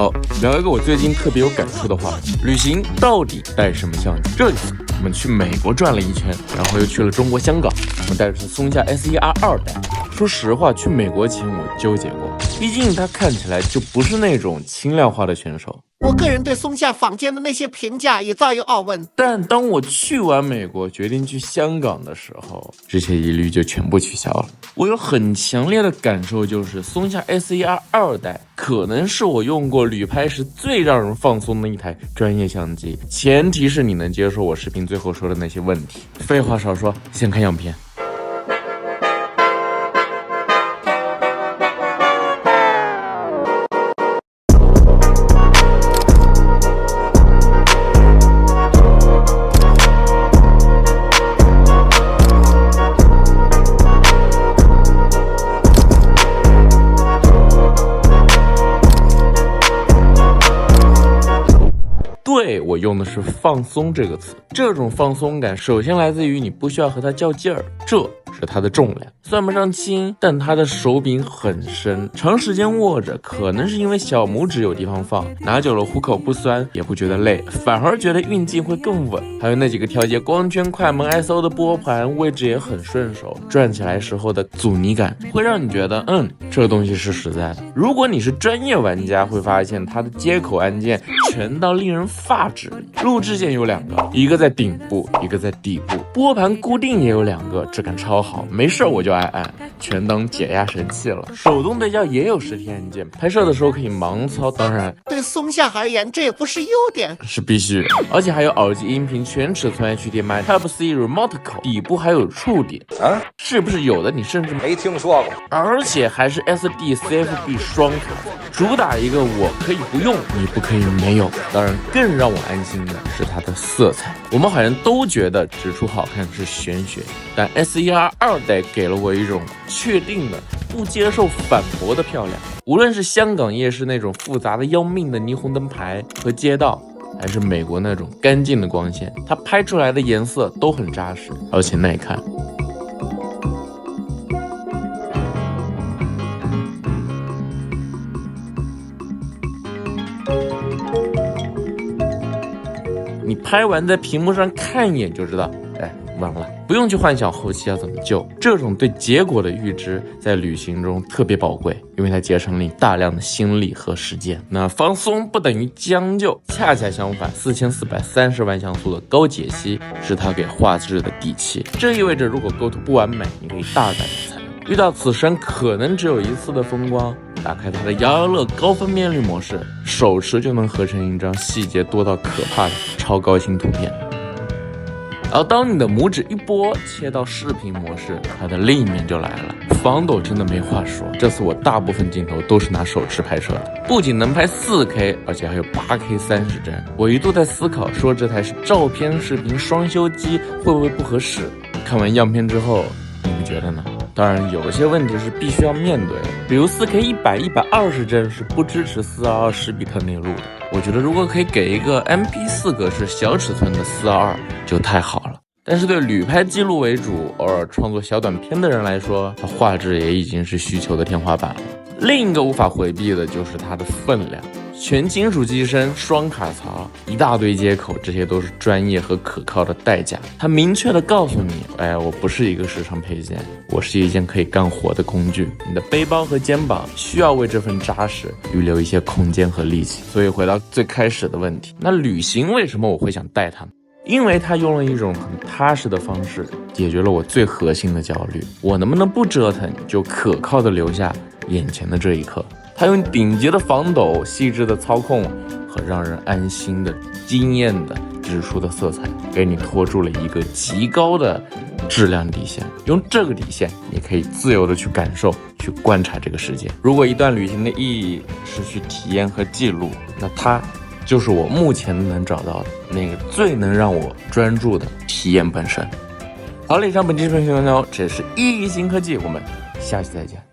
好，聊一个我最近特别有感触的话题：旅行到底带什么相机？这次我们去美国转了一圈，然后又去了中国香港。我们带的是松下 S1R2代。说实话，去美国前我纠结过，毕竟它看起来就不是那种轻量化的选手。我个人对松下坊间的那些评价也早有耳闻，但当我去完美国，决定去香港的时候，这些疑虑就全部取消了。我有很强烈的感受，就是松下 S1R2代可能是我用过旅拍时最让人放松的一台专业相机，前提是你能接受我视频最后说的那些问题。废话少说，先看样片。对，我用的是放松这个词，这种放松感首先来自于你不需要和它较劲儿，这是它的重量，算不上轻，但它的手柄很深，长时间握着，可能是因为小拇指有地方放，拿久了虎口不酸，也不觉得累，反而觉得运镜会更稳。还有那几个调节光圈、快门、ISO 的拨盘位置也很顺手，转起来时候的阻尼感会让你觉得，这个东西是实在的。如果你是专业玩家，会发现它的接口按键全到令人发指，录制键有2个，一个在顶部，一个在底部，拨盘固定也有2个，质感超好，没事我就爱按，全当解压神器了。手动对焦也有实体按键，拍摄的时候可以盲操，当然对松下而言这也不是优点，是必须的。而且还有耳机音频全尺寸 HDMI Type-C Remote 口，底部还有触点啊，是不是有的你甚至没听说过？而且还是 SD CFB 双卡，主打一个我可以不用，你不可以没有。当然更让我安心的是它的色彩，我们好像都觉得指出好看是玄学，但 S1R2代给了我一种确定的不接受反驳的漂亮。无论是香港夜市那种复杂的要命的霓虹灯牌和街道，还是美国那种干净的光线，它拍出来的颜色都很扎实，而且耐看。你拍完在屏幕上看一眼就知道，完了，不用去幻想后期要怎么救。这种对结果的预知在旅行中特别宝贵，因为它节省了你大量的心力和时间。那放松不等于将就，恰恰相反，4430万像素的高解析是它给画质的底气。这意味着如果构图不完美，你可以大胆的采用。遇到此生可能只有一次的风光，打开它的摇摇乐高分辨率模式，手持就能合成一张细节多到可怕的超高清图片。而当你的拇指一拨，切到视频模式，它的另一面就来了。防抖真的没话说，这次我大部分镜头都是拿手持拍摄的，不仅能拍 4K， 而且还有 8K 30帧。我一度在思考说这台是照片视频双修机会不会不合适，看完样片之后，你们觉得呢？当然有些问题是必须要面对的，比如 4K 120帧是不支持42210比特内录的。我觉得如果可以给一个 MP4 格式小尺寸的422就太好了。但是对旅拍记录为主，偶尔创作小短片的人来说，它画质也已经是需求的天花板了。另一个无法回避的就是它的分量，全金属机身、双卡槽、一大堆接口，这些都是专业和可靠的代价。它明确的告诉你，我不是一个时尚配件，我是一件可以干活的工具。你的背包和肩膀需要为这份扎实预留一些空间和力气。所以回到最开始的问题，那旅行为什么我会想带它？因为它用了一种很踏实的方式解决了我最核心的焦虑，我能不能不折腾就可靠的留下眼前的这一刻。它用顶级的防抖、细致的操控和让人安心的惊艳的指出的色彩，给你拖住了一个极高的质量底线。用这个底线，你可以自由的去感受、去观察这个世界。如果一段旅行的意义是去体验和记录，那它就是我目前能找到的那个最能让我专注的体验本身。好了，以上本期视频就到这里，这是一星科技，我们下期再见。